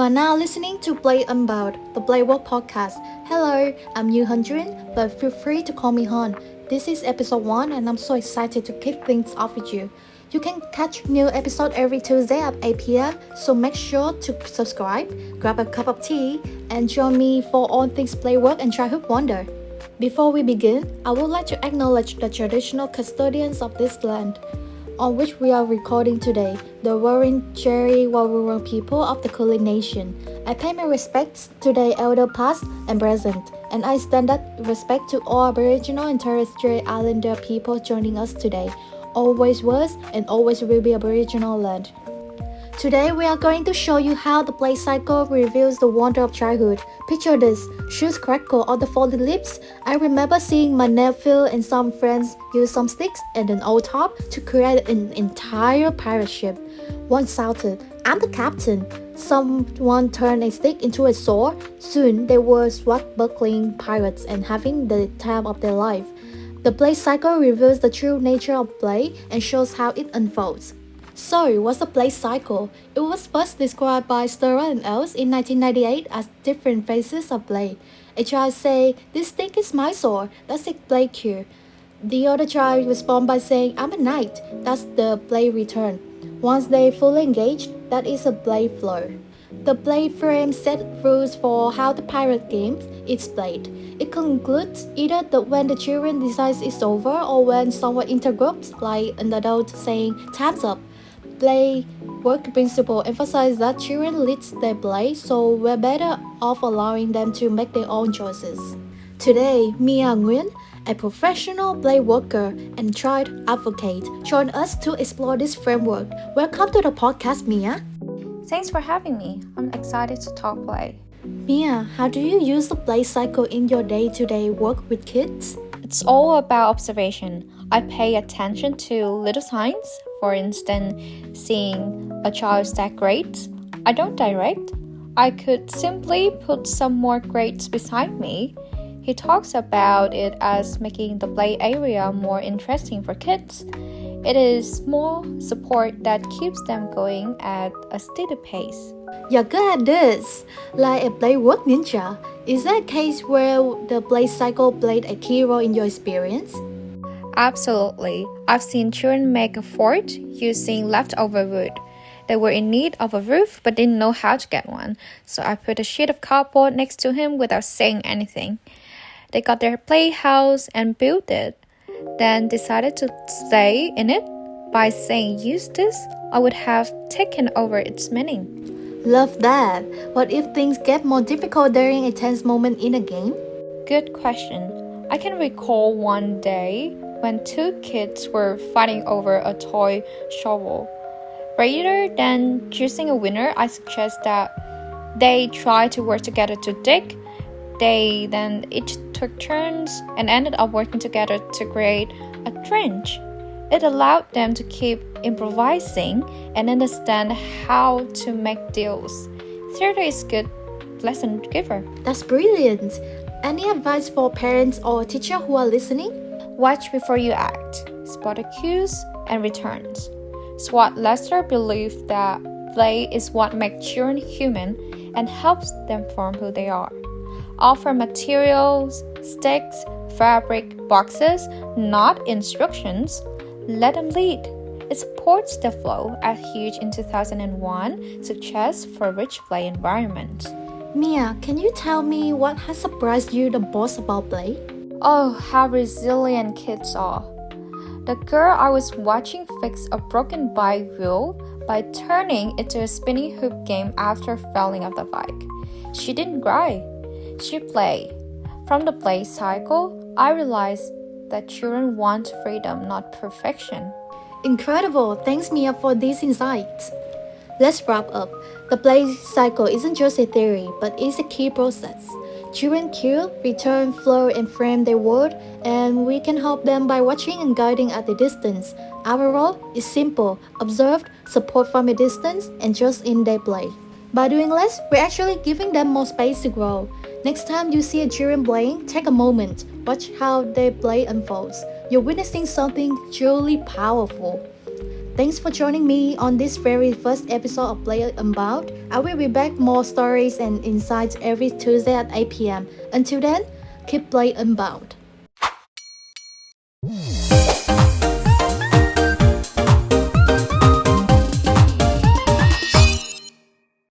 are now listening to Play Unbound, the Playwork podcast. Hello, I'm Yu Hundred, but feel free to call me Han. This is episode 1 and I'm so excited to kick things off with you. You can catch new episode every Tuesday at 8 p.m, so make sure to subscribe, grab a cup of tea, and join me for all things Playwork and childhood wonder. Before we begin, I would like to acknowledge the traditional custodians of this land on which we are recording today, the Wurundjeri people of the Kulin Nation. I pay my respects to their elder past and present, and I extend that respect to all Aboriginal and Torres Strait Islander people joining us today. Always was and always will be Aboriginal land. Today we are going to show you how the play cycle reveals the wonder of childhood. Picture this, shoes crackle on the folded lips. I remember seeing my nephew and some friends use some sticks and an old top to create an entire pirate ship. One shouted, "I'm the captain." Someone turned a stick into a sword. Soon they were swashbuckling pirates and having the time of their life. The play cycle reveals the true nature of play and shows how it unfolds. So, what's a play cycle? It was first described by Sturrow and Els in 1998 as different phases of play. A child say, "This stick is my sword," that's a play cue. The other child respond by saying, "I'm a knight," that's the play return. Once they fully engaged, that is a play flow. The play frame set rules for how the pirate game is played. It concludes either when the children decides it's over or when someone interrupts, like an adult saying, "Time's up." Play work principle emphasize that children lead their play, so we're better off allowing them to make their own choices. Today, Mia Nguyen, a professional play worker and child advocate, joined us to explore this framework. Welcome to the podcast, Mia. Thanks for having me. I'm excited to talk play. Mia, how do you use the play cycle in your day-to-day work with kids? It's all about observation. I pay attention to little signs. For instance, seeing a child stack grades. I don't direct. I could simply put some more grades beside me. He talks about it as making the play area more interesting for kids. It is more support that keeps them going at a steady pace. You're good at this, like a playwork ninja. Is there a case where the play cycle played a key role in your experience? Absolutely. I've seen children make a fort using leftover wood. They were in need of a roof but didn't know how to get one, so I put a sheet of cardboard next to him without saying anything. They got their playhouse and built it, then decided to stay in it. By saying use this, I would have taken over its meaning. Love that. What if things get more difficult during a tense moment in a game? Good question. I can recall one day when two kids were fighting over a toy shovel. Rather than choosing a winner, I suggest that they try to work together to dig. They then each took turns and ended up working together to create a trench. It allowed them to keep improvising and understand how to make deals. Theater is a good lesson giver. That's brilliant. Any advice for parents or teachers who are listening? Watch before you act. Spot the cues and returns. Swat Lester believed that play is what makes children human and helps them form who they are. Offer materials, sticks, fabric, boxes, not instructions. Let them lead. It supports the flow, as Hughes in 2001 suggests for rich play environments. Mia, can you tell me what has surprised you the most about play? Oh, how resilient kids are. The girl I was watching fixed a broken bike wheel by turning it to a spinning hoop game after falling off the bike. She didn't cry. She played. From the play cycle, I realized that children want freedom, not perfection. Incredible. Thanks, Mia, for these insights. Let's wrap up. The play cycle isn't just a theory, but it's a key process. Children cue, return, flow, and frame their world, and we can help them by watching and guiding at a distance. Our role is simple: observe, support from a distance, and just in their play. By doing less, we're actually giving them more space to grow. Next time you see a children playing, take a moment. Watch how their play unfolds. you're witnessing something truly powerful. Thanks for joining me on this very first episode of Play Unbound. I will be back more stories and insights every Tuesday at 8 p.m. Until then, keep playing Unbound.